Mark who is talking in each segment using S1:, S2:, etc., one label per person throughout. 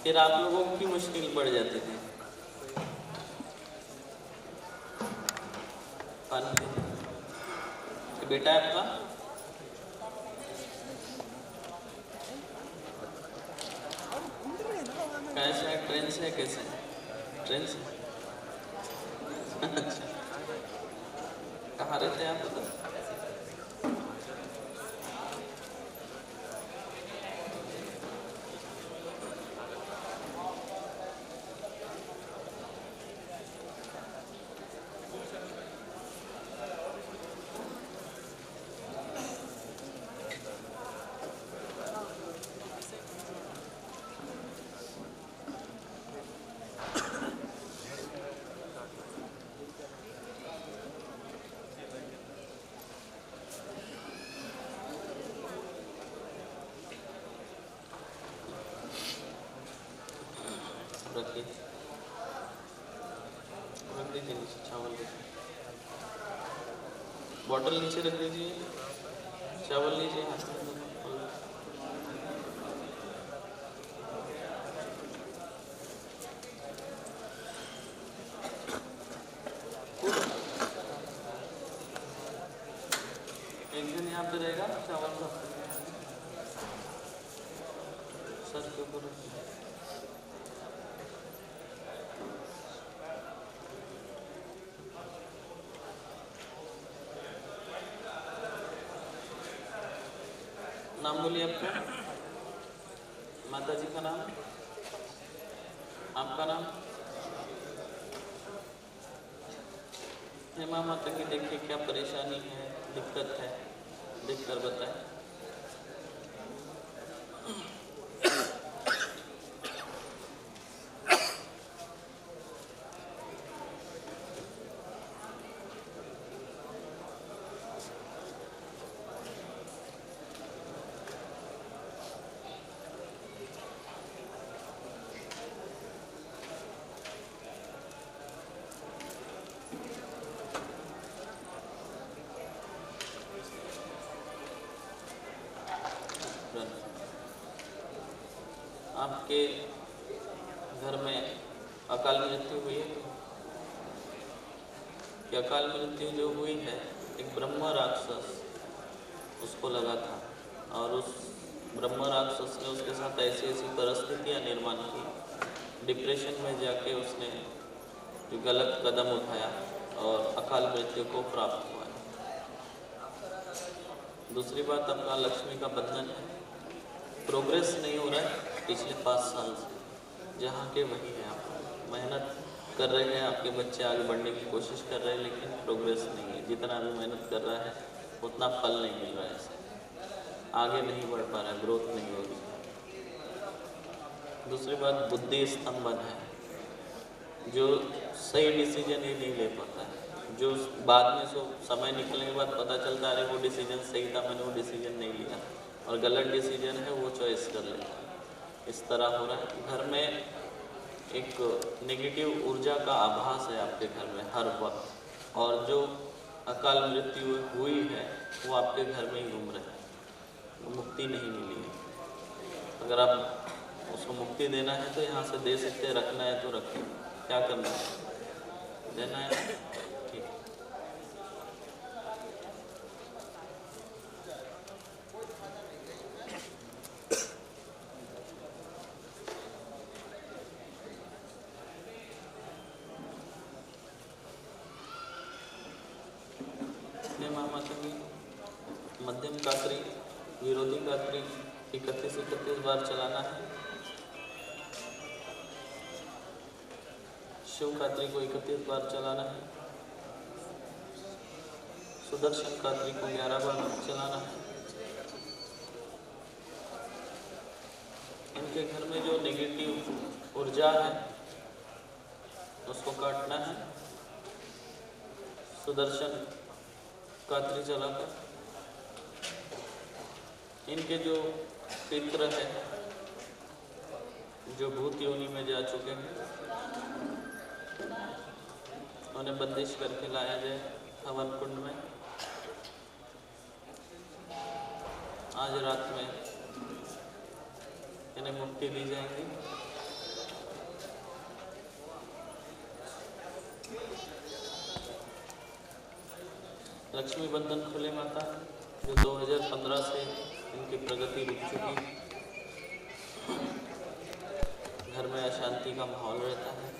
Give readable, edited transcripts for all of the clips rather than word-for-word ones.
S1: फिर आप लोगों की मुश्किल बढ़ जाती थी। बेटा आपका कैसे है? ट्रेन से? कैसे? ट्रेन से? अच्छा, कहाँ रहते हैं आप उधर? रखिए, रख दीजिए नीचे, चावल दीजिए, बॉटल नीचे रख दीजिए, चावल लीजिए हाथ में। एक दिन यहाँ पे रहेगा चावल का सर के ऊपर। नाम बोलिए आपका, माता जी का नाम, आपका नाम। हेमा माता की देखिए क्या परेशानी है, दिक्कत है, देख कर बताएं। आपके घर में अकाल मृत्यु हुई है? कि अकाल मृत्यु जो हुई है, एक ब्रह्म राक्षस उसको लगा था, और उस ब्रह्म राक्षस ने उसके साथ ऐसी ऐसी परिस्थितियाँ निर्माण की, डिप्रेशन में जाके उसने जो गलत कदम उठाया और अकाल मृत्यु को प्राप्त हुआ है। दूसरी बात, आपका लक्ष्मी का बंधन है, प्रोग्रेस नहीं हो रहा है पिछले 5 साल से, जहाँ के वही हैं। आप मेहनत कर रहे हैं, आपके बच्चे आगे बढ़ने की कोशिश कर रहे हैं, लेकिन प्रोग्रेस नहीं है। जितना भी मेहनत कर रहा है उतना फल नहीं मिल रहा है, इसे आगे नहीं बढ़ पा रहा है, ग्रोथ नहीं हो रही है। दूसरी बात, बुद्धि स्तंभन है, जो सही डिसीजन ही नहीं ले पाता है, जो बाद में समय निकलने के बाद पता चलता है अरे वो डिसीजन सही था, मैंने वो डिसीजन नहीं लिया, और गलत डिसीजन है वो चॉइस कर लेता है। इस तरह हो रहा है। घर में एक नेगेटिव ऊर्जा का आभास है आपके घर में हर वक्त, और जो अकाल मृत्यु हुई है वो आपके घर में ही घूम रहे हैं, मुक्ति नहीं मिली है। अगर आप उसको मुक्ति देना है तो यहाँ से दे सकते हैं, रखना है तो रखें। क्या करना है? देना है, ठीक। मध्यम कातरी, विरोधी कातरी 31 बार चलाना है। शिव कातरी को 31 बार चलाना है। सुदर्शन कातरी को 11 बार चलाना है। इनके घर में जो नेगेटिव ऊर्जा है उसको काटना है सुदर्शन कातरी चलाकर। इनके जो पितृ है, जो भूत योनि में जा चुके हैं, उन्हें बंदिश करके लाया जाए हवन कुंड में। आज रात में इन्हें मुक्ति दी जाएगी। लक्ष्मी बंधन खुले माता, जो 2015 से इनकी प्रगति रुक चुकी। घर में अशांति का माहौल रहता है।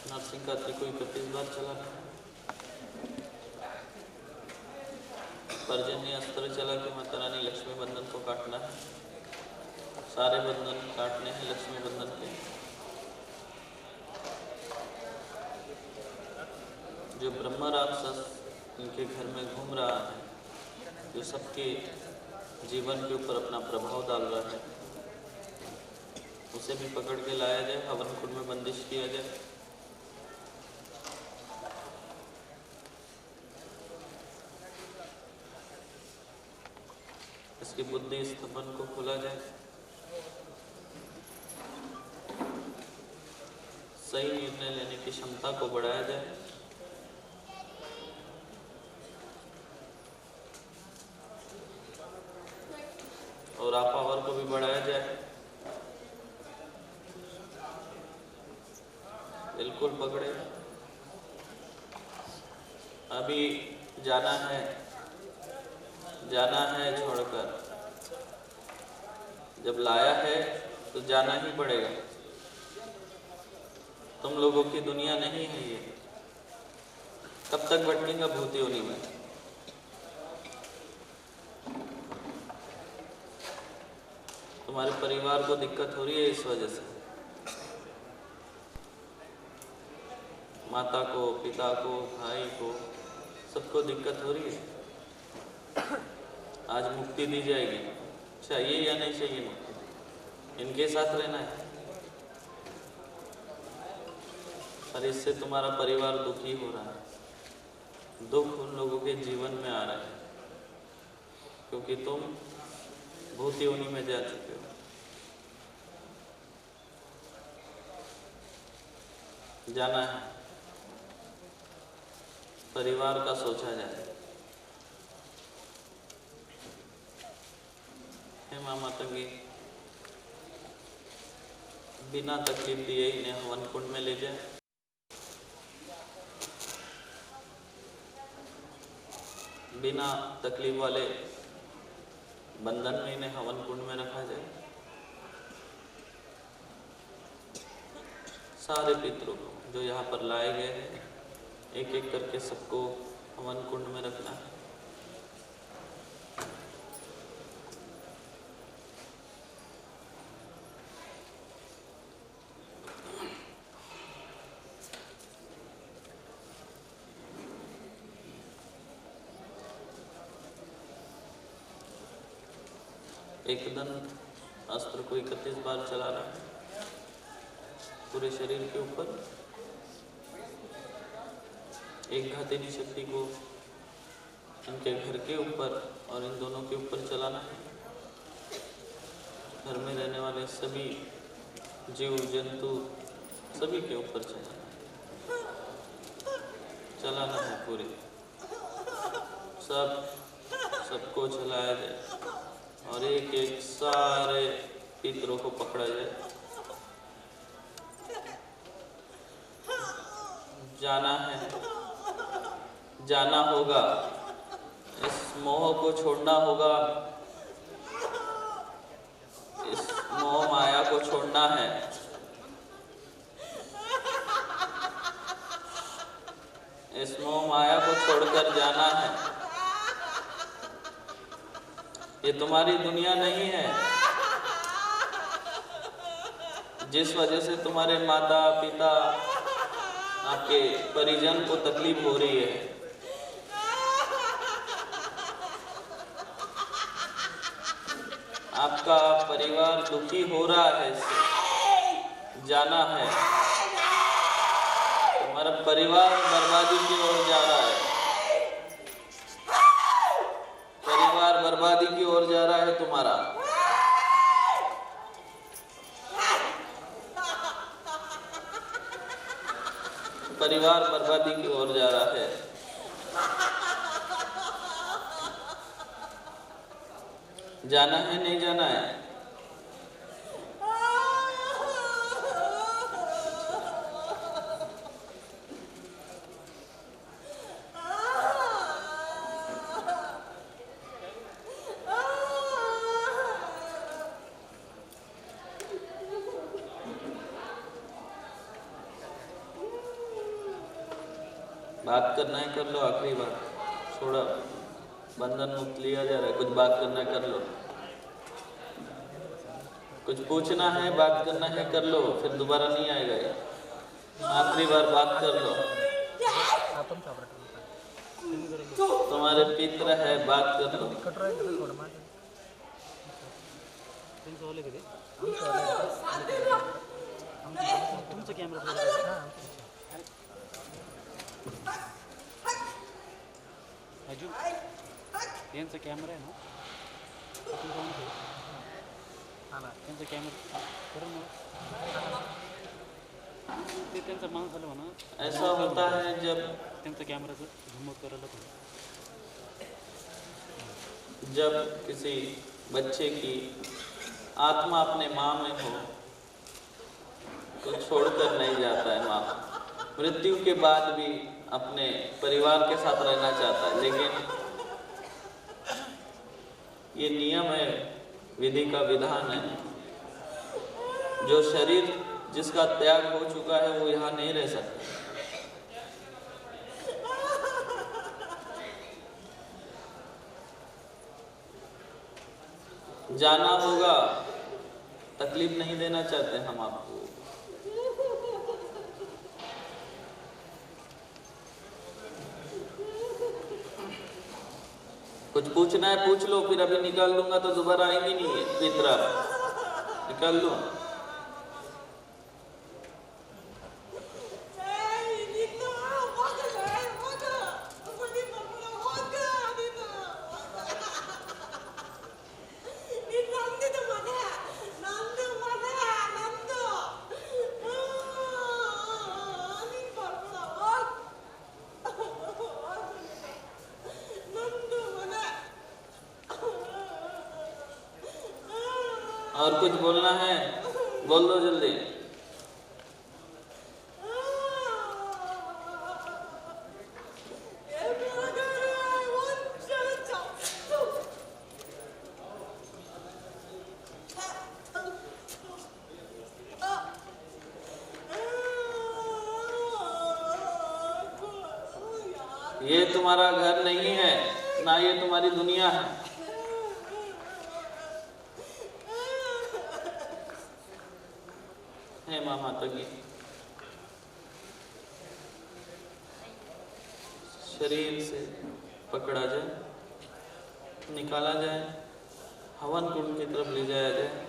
S1: नरसिंह का त्रिकोण 31 बार चला रहा है। पर्जन्य अस्त्र चला के माता रानी लक्ष्मी बंधन को काटना है। सारे बंधन काटने हैं लक्ष्मी बंधन के। जो ब्रह्म राक्षस इनके घर में घूम रहा है, जो सबके जीवन के ऊपर अपना प्रभाव डाल रहा है, उसे भी पकड़ के लाया जाए, हवन कुंड में बंदिश किया जाए। इसकी बुद्धि स्तंभन को खोला जाए। सही निर्णय लेने की क्षमता को बढ़ाया जाए। और आप पावर को भी बढ़ाया जाए। बिल्कुल पकड़े। अभी जाना है छोड़कर। जब लाया है तो जाना ही पड़ेगा। तुम लोगों की दुनिया नहीं है ये। कब तक भटकेगा भूत योनि में? तुम्हारे परिवार को दिक्कत हो रही है इस वजह से। माता को, पिता को, भाई को, सबको दिक्कत हो रही है। आज मुक्ति दी जाएगी। चाहिए या नहीं चाहिए मुक्ति? इनके साथ रहना है। पर इससे तुम्हारा परिवार दुखी हो रहा है। दुख उन लोगों के जीवन में आ रहा है क्योंकि तुम भूत योनि में जा चुके हो। जाना है। परिवार का सोचा जाए। हे माँ माता की बिना तकलीफ दिए इन्हें हवन कुंड में ले जाए। बिना तकलीफ वाले बंधन में इन्हें हवन कुंड में रखा जाए। सारे पितरों को जो यहाँ पर लाए गए हैं, एक एक करके सबको हवन कुंड में रखना है। एकदंत अस्त्र को 31 बार चलाना है पूरे शरीर के ऊपर। एक घातिनी शक्ति को इनके घर के ऊपर और इन दोनों के ऊपर चलाना है। घर में रहने वाले सभी जीव जंतु सभी के ऊपर चलाना है पूरे। सबको चलाया जाए और एक एक सारे पितरों को पकड़ा जाए। जाना है, जाना होगा। इस मोह को छोड़ना होगा। इस मोह माया को छोड़ना है। इस मोह माया को छोड़कर जाना है। ये तुम्हारी दुनिया नहीं है। जिस वजह से तुम्हारे माता पिता आपके परिजन को तकलीफ हो रही है, आपका परिवार दुखी हो रहा है, इससे जाना है। तुम्हारा परिवार बर्बादी की ओर जा रहा है। परिवार बर्बादी की ओर जा रहा है तुम्हारा। परिवार बर्बादी की ओर जा रहा है। जाना है नहीं जाना है? बात करना है कर लो, आखिरी बात छोड़ा, बंधन मुक्त लिया जा रहा है, कुछ बात करना है कर लो, कुछ पूछना है बात करना है कर लो, फिर दोबारा नहीं आएगा ये, आखिरी बार बात कर लो। तुम्हारे पित्र है, बात कर लो।
S2: तुमचं कॅमेरा अजून यांचा कॅमेरा आहे ना, त्यांचा कॅमेरा करून ते त्यांचा माणूस झालं म्हणा.
S1: ऐसा होता है जब
S2: त्यांचा कॅमेराचं झुमक करायला पण
S1: जब किसी बच्चे की आत्मा अपने माँ में हो तो छोड़कर नहीं जाता है। माँ मृत्यु के बाद भी अपने परिवार के साथ रहना चाहता है, लेकिन ये नियम है, विधि का विधान है। जो शरीर जिसका त्याग हो चुका है वो यहाँ नहीं रह सकता। जाना होगा, तकलीफ नहीं देना चाहते हम आपको। कुछ पूछना है पूछ लो, फिर अभी निकाल दूंगा तो दोबारा आएंगे नहीं है। पितरा निकाल दो। और कुछ बोलना है बोल दो जल्दी। ये तुम्हारा घर नहीं है, ना ये तुम्हारी दुनिया है। माँ माता की शरीर से पकड़ा जाए, निकाला जाए, हवन कुंड की तरफ ले जाया जाए।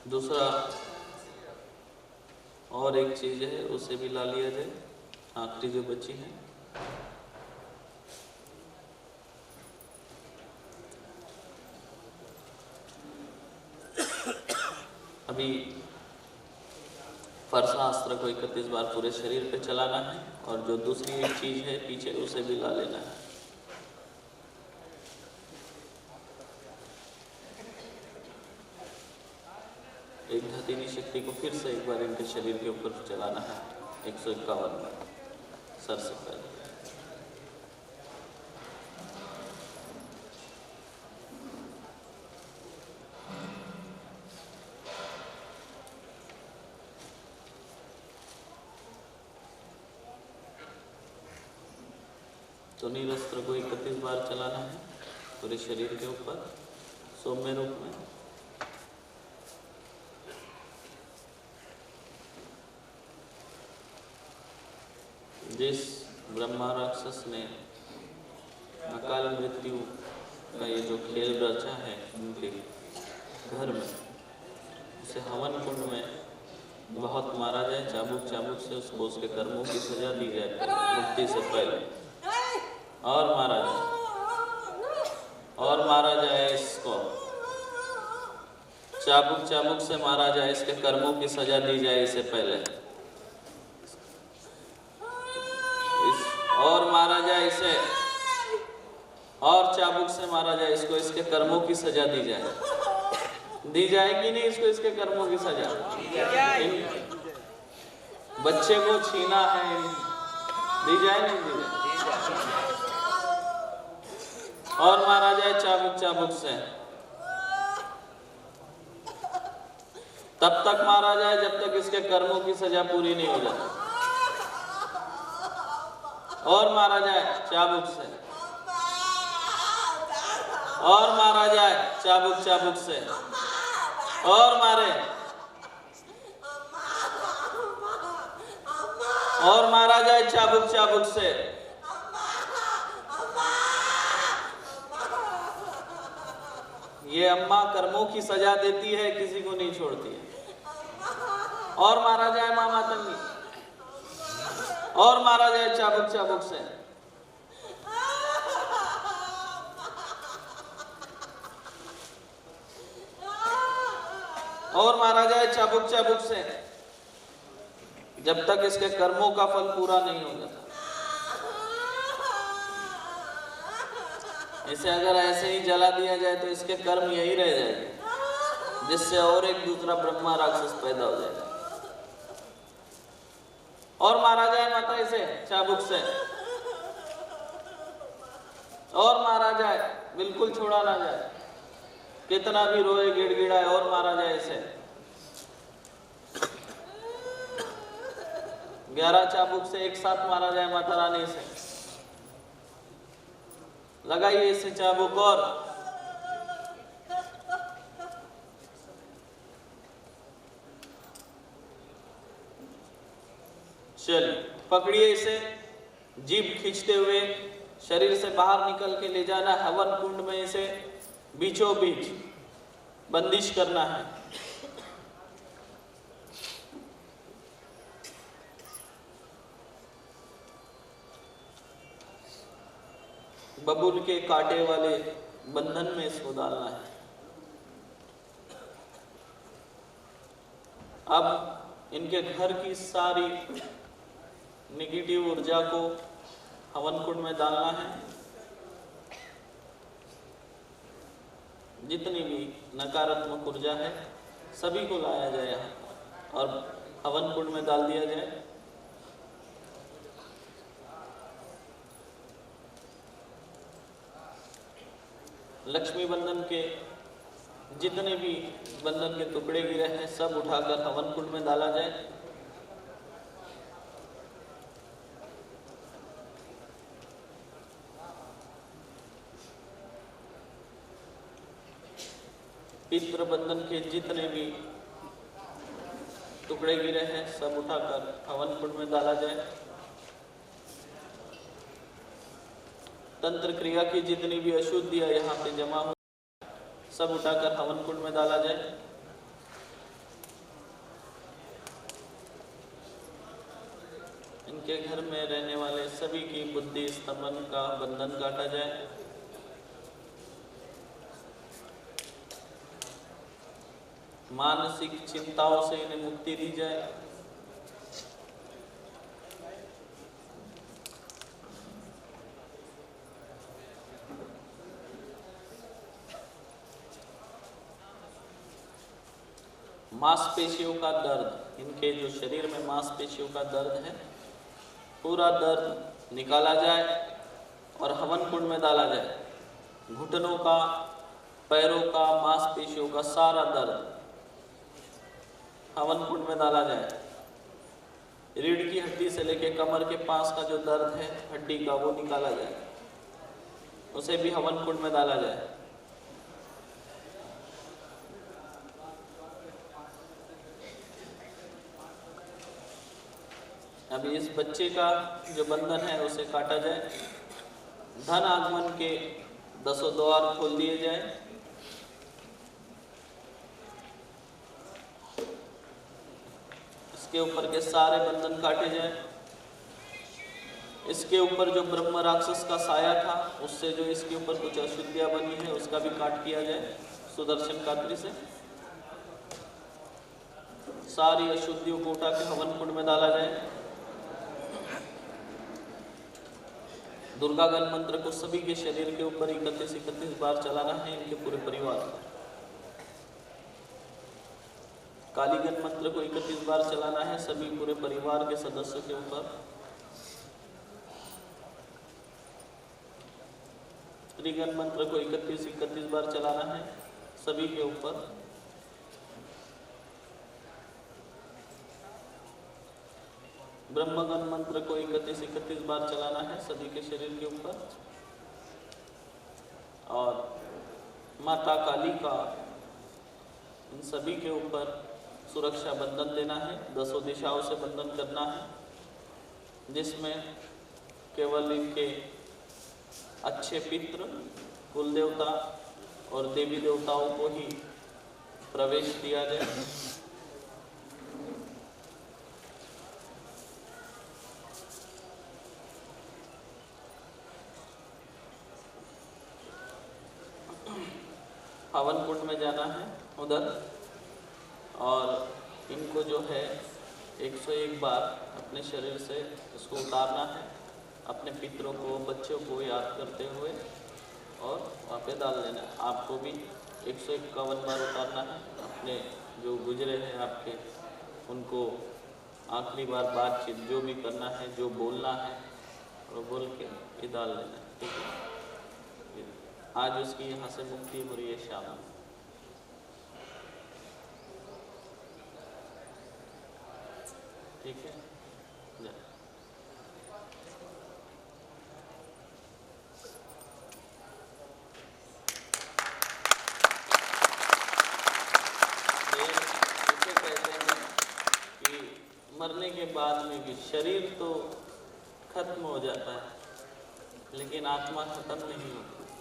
S1: दूसरा और एक चीज है, उसे भी ला लिया जाए, आखिरी जो बची है। अभी फरसास्त्र को 31 बार पूरे शरीर पे चलाना है, और जो दूसरी एक चीज है पीछे उसे भी ला लेना है। एक धातिनी शक्ति को फिर से एक बार इनके शरीर के ऊपर चलाना है 151 बार सर से पहले। तो नीरस्त्र को 31 बार चलाना है पूरे शरीर के ऊपर सौम्य रूप में। जिस ब्रह्मा राक्षस ने अकाल मृत्यु का ये जो खेल रचा है उनके घर में, उसे हवन कुंड में बहुत मारा जाए, चाबुक चाबुक से उसको उसके कर्मों की सजा दी जाए मुक्ति से पहले, और मारा जाए, और मारा जाए, इसको चाबुक चाबुक से मारा जाए, इसके कर्मों की सजा दी जाए इससे पहले, और मारा जाए इसे, और चाबुक से मारा जाए इसको, इसके कर्मों की सजा दी जाए। दी जाएगी नहीं इसको इसके कर्मों की सजा? बच्चे को छीना है, दी जाए नहीं दी जाए? और मारा जाए चाबुक चाबुक से, तब तक मारा जाए जब तक इसके कर्मों की सजा पूरी नहीं हो जाती। और मारा जाए चाबुक से, और मारा जाए चाबुक चाबुक से, और मारे, और मारा जाए चाबुक चाबुक से। ये अम्मा कर्मों की सजा देती है, किसी को नहीं छोड़ती है। और मारा जाए माँ मातंगी, और मारा जाए चाबुक चाबुक से। और मारा जाए चाबुक चाबुक से जब तक इसके कर्मों का फल पूरा नहीं हो जाता। इसे अगर ऐसे ही जला दिया जाए तो इसके कर्म यही रह जाएंगे, जिससे और एक दूसरा ब्रह्मा राक्षस पैदा हो जाएगा। और मारा जाए माता इसे चाबुक से, और मारा जाए, बिल्कुल छोड़ा ना जाए, कितना भी रोए गिड़गिड़ाए, और मारा जाए इसे। 11 चाबुक से एक साथ मारा जाए माता रानी से। लगाइए इसे चाबुक। और चलिए पकड़िए इसे, जीभ खींचते हुए शरीर से बाहर निकल के ले जाना, हवन कुंड में इसे बीचों बीच बंदिश करना है। बबूल के कांटे वाले बंधन में इसको डालना है। अब इनके घर की सारी नेगेटिव ऊर्जा को हवन कुंड में डालना है। जितनी भी नकारात्मक ऊर्जा है सभी को लाया जाए यहाँ और हवन कुंड में डाल दिया जाए। लक्ष्मी बंधन के जितने भी बंधन के टुकड़े गिरे हैं सब उठाकर हवन कुंड में डाला जाए। पितृ बंधन के जितने भी टुकड़े गिरे हैं सब उठाकर हवन कुंड में डाला जाए। तंत्र क्रिया की जितनी भी अशुद्धियां यहाँ पे जमा हो सब उठाकर हवन कुंड में डाला जाए। इनके घर में रहने वाले सभी की बुद्धि स्तंभन का बंधन काटा जाए। मानसिक चिंताओं से इन्हें मुक्ति दी जाए। मांसपेशियों का दर्द, इनके जो शरीर में मांसपेशियों का दर्द है पूरा दर्द निकाला जाए और हवन कुंड में डाला जाए। घुटनों का, पैरों का, मांसपेशियों का सारा दर्द हवन कुंड में डाला जाए। रीढ़ की हड्डी से लेकर कमर के पास का जो दर्द है हड्डी का वो निकाला जाए, उसे भी हवन कुंड में डाला जाए। अभी इस बच्चे का जो बंधन है उसे काटा जाए। धन आगमन के 10 द्वार खोल दिए जाए। इसके ऊपर के सारे बंधन काटे जाए। इसके ऊपर जो ब्रह्म राक्षस का साया था उससे जो इसके ऊपर कुछ अशुद्धियां बनी है उसका भी काट किया जाए सुदर्शन कात्री से। सारी अशुद्धियों को उठा के हवन कुंड में डाला जाए। दुर्गागण मंत्र को सभी के शरीर के ऊपर 31 बार चलाना है, इनके पूरे परिवार को। कालीगण मंत्र को 31 बार चलाना है सभी पूरे परिवार के सदस्यों के ऊपर। स्त्रीगण मंत्र को 31 बार चलाना है सभी के ऊपर। ब्रह्मगण मंत्र को 31 बार चलाना है सभी के शरीर के ऊपर। और माता काली का इन सभी के ऊपर सुरक्षा बंधन देना है, 10 दिशाओं से बंधन करना है, जिसमें केवल इनके अच्छे पितृ, कुल देवता और देवी देवताओं को ही प्रवेश दिया जाए। हवन कुंड में जाना है उधर, और इनको जो है 101 बार अपने शरीर से इसको उतारना है, अपने पितरों को, बच्चों को याद करते हुए, और वहाँ पे डाल देना है। आपको भी 151 बार उतारना है, अपने जो गुजरे हैं आपके, उनको आखिरी बार बातचीत जो भी करना है, जो बोलना है, और बोल के ये डाल देना है। ठीक है, आज उसकी यहाँ से मुक्ति हो रही है शाम में। ठीक है, इसे कहते हैं कि मरने के बाद में भी शरीर तो खत्म हो जाता है, लेकिन आत्मा खत्म नहीं होती।